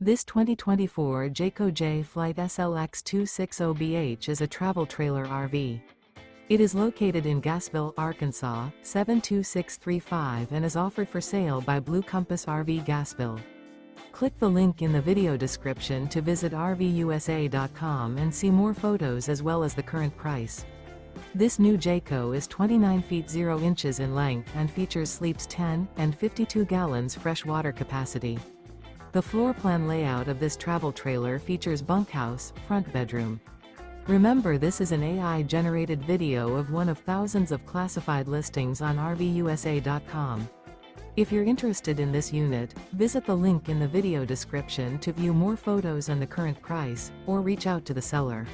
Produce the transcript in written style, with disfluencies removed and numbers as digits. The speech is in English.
This 2024 Jayco Jay Flight SLX 260BH is a travel trailer RV. It is located in Gassville, Arkansas, 72635 and is offered for sale by Blue Compass RV Gassville. Click the link in the video description to visit RVUSA.com and see more photos as well as the current price. This new Jayco is 29 feet 0 inches in length and features sleeps 10 and 52 gallons fresh water capacity. The floor plan layout of this travel trailer features bunkhouse, front bedroom. Remember, this is an AI-generated video of one of thousands of classified listings on RVUSA.com. If you're interested in this unit, visit the link in the video description to view more photos and the current price, or reach out to the seller.